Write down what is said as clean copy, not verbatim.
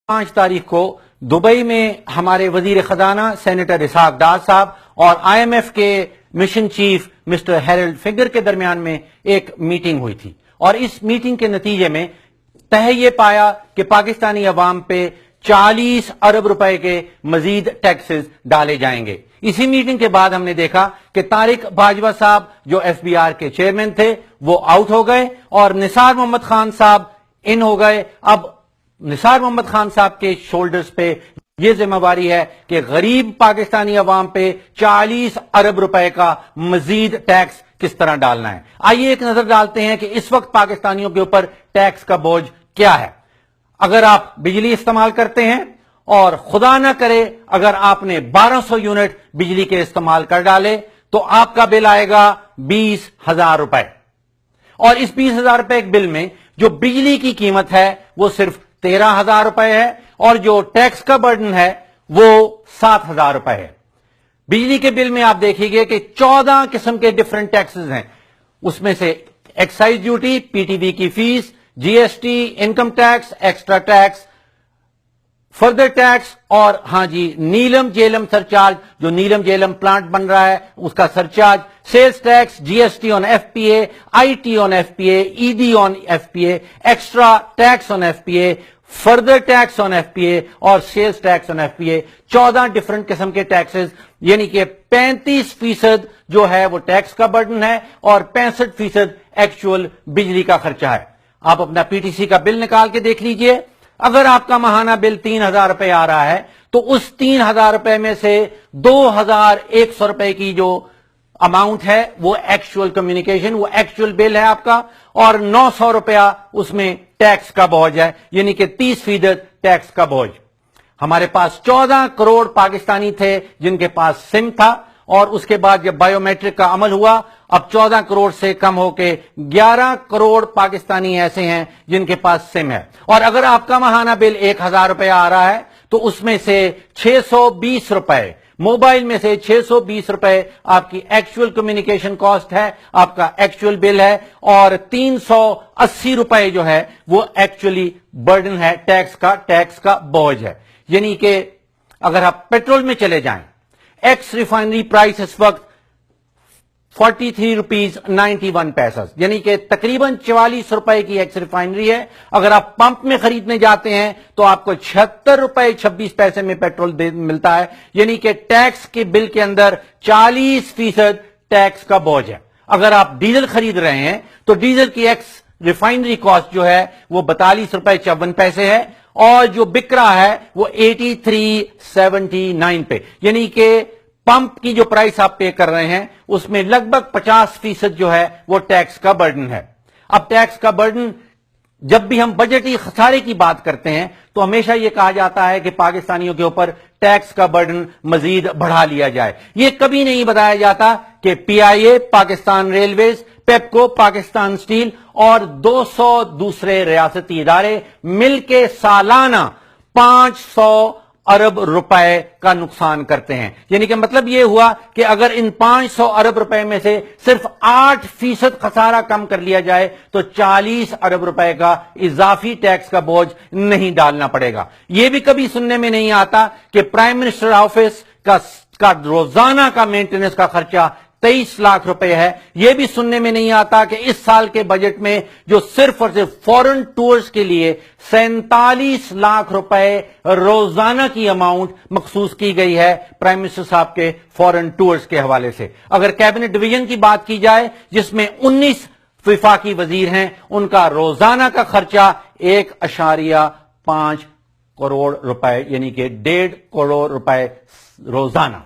5 तारीख को दुबई में हमारे वजीर खजाना सेनेटर इसहाक डार साहब और IMF के mission chief mister Harald Finger के दरमियान में एक मीटिंग हुई थी और इस मीटिंग के नतीजे में तय ये पाया कि पाकिस्तानी अवाम पे 40 अरब रुपए के मजीद टैक्सेस डाले जाएंगे। इसी मीटिंग के बाद हमने देखा कि तारिक बाजवा साहब जो FBR के चेयरमैन थे वो आउट हो गए और निसार मोहम्मद खान साहब इन हो गए। अब निसार मोहम्मद खान साहब के शोल्डर्स पे ये जिम्मेवारी है कि गरीब पाकिस्तानी अवाम पे 40 अरब रुपए का मजीद टैक्स किस तरह डालना है। आइए एक नजर डालते हैं कि इस वक्त पाकिस्तानियों के ऊपर टैक्स का बोझ क्या है। अगर आप बिजली इस्तेमाल करते हैं और खुदा ना करे अगर आपने 1200 यूनिट बिजली के इस्तेमाल कर डाले तो आपका बिल आएगा 20,000 रुपए और इस 20,000 रुपए के बिल में जो बिजली की कीमत है वो सिर्फ 13,000 रुपए है और जो टैक्स का बर्डन है वो 7,000 रुपए है। बिजली के बिल में आप देखिए कि 14 किस्म के डिफरेंट टैक्सेस हैं। उसमें से एक्साइज ड्यूटी, PTV की fees, GST, income tax, extra tax, further tax और हां जी नीलम जेलम सरचार्ज, जो नीलम जेलम प्लांट बन रहा है उसका surcharge, sales tax, GST on FPA, IT on FPA, ED on FPA, extra tax on FPA, further tax on FPA और sales tax on FPA। 14 different किस्म के टैक्सेस, यानी कि 35% जो है वो टैक्स का बर्डन है और 65% एक्चुअल बिजली का खर्चा है। आप अपना PTC का बिल निकाल के देख लीजिए। अगर आपका माहाना बिल 3,000 रुपए आ रहा है तो उस 3,000 रुपए में से 2,100 रुपए की जो अमाउंट है वो एक्चुअल कम्युनिकेशन, वो एक्चुअल बिल है आपका और 900 रुपया उसमें टैक्स का बोझ है, यानी कि 30% टैक्स का बोझ। हमारे पास 14 करोड़ पाकिस्तानी थे जिनके पास सिम था और उसके बाद जब बायोमेट्रिक का अमल हुआ अब 14 करोड़ से कम होके 11 करोड़ पाकिस्तानी ऐसे हैं जिनके पास सिम है। और अगर आपका माहाना बिल 1,000 रुपए आ रहा है तो उसमें से 620 रुपए मोबाइल में से 620 रुपए आपकी एक्चुअल कम्युनिकेशन कॉस्ट है, आपका एक्चुअल बिल है और 380 रुपए जो है वो एक्चुअली बर्डन है, टैक्स का बोझ है। यानी कि अगर आप पेट्रोल में चले जाएं, एक्स रिफाइनरी प्राइस इस वक्त 43 रुपीज 91 पैसा, यानी कि तकरीबन 44 रुपए की एक्स रिफाइनरी है। अगर आप पंप में खरीदने जाते हैं तो आपको 76 रुपए 26 पैसे में पेट्रोल मिलता है, यानी कि टैक्स के बिल के अंदर 40% टैक्स का बोझ है। अगर आप डीजल खरीद रहे हैं तो डीजल की एक्स रिफाइनरी कॉस्ट जो है वो 42 रुपए 54 पैसे है और जो बिक रहा है वो 83.79 पे, यानी कि पंप की जो प्राइस आप पे कर रहे हैं उसमें लगभग 50% जो है वो टैक्स का बर्डन है। अब टैक्स का बर्डन, जब भी हम बजटी खसारे की बात करते हैं तो हमेशा यह कहा जाता है कि पाकिस्तानियों के ऊपर टैक्स का बर्डन मजीद बढ़ा लिया जाए। यह कभी नहीं बताया जाता कि PIA Pakistan railways, PEPCO Pakistan steel और 200 दूसरे रियासती इदारे मिलके सालाना 500 अरब रुपए का नुकसान करते हैं। यानी कि मतलब यह हुआ कि अगर इन 500 अरब रुपए में से सिर्फ 8% खसारा कम कर लिया जाए तो 40 अरब रुपए का इजाफी टैक्स का बोझ नहीं डालना पड़ेगा। यह भी कभी सुनने में नहीं आता कि प्राइम मिनिस्टर ऑफिस का रोजाना का मेंटेनेंस का खर्चा 23 लाख रुपए है। यह भी सुनने में नहीं आता कि इस साल के बजट में जो सिर्फ और सिर्फ फॉरेन टूर्स के लिए 47 लाख रुपए रोजाना की अमाउंट मखसूस की गई है प्राइम मिनिस्टर साहब के फॉरेन टूर्स के हवाले से। अगर कैबिनेट डिवीजन की बात की जाए जिसमें 19 विफाकी वजीर हैं, उनका रोजाना का खर्चा 1.5 करोड़ रुपए, यानी कि 1.5 करोड़ रुपए रोजाना।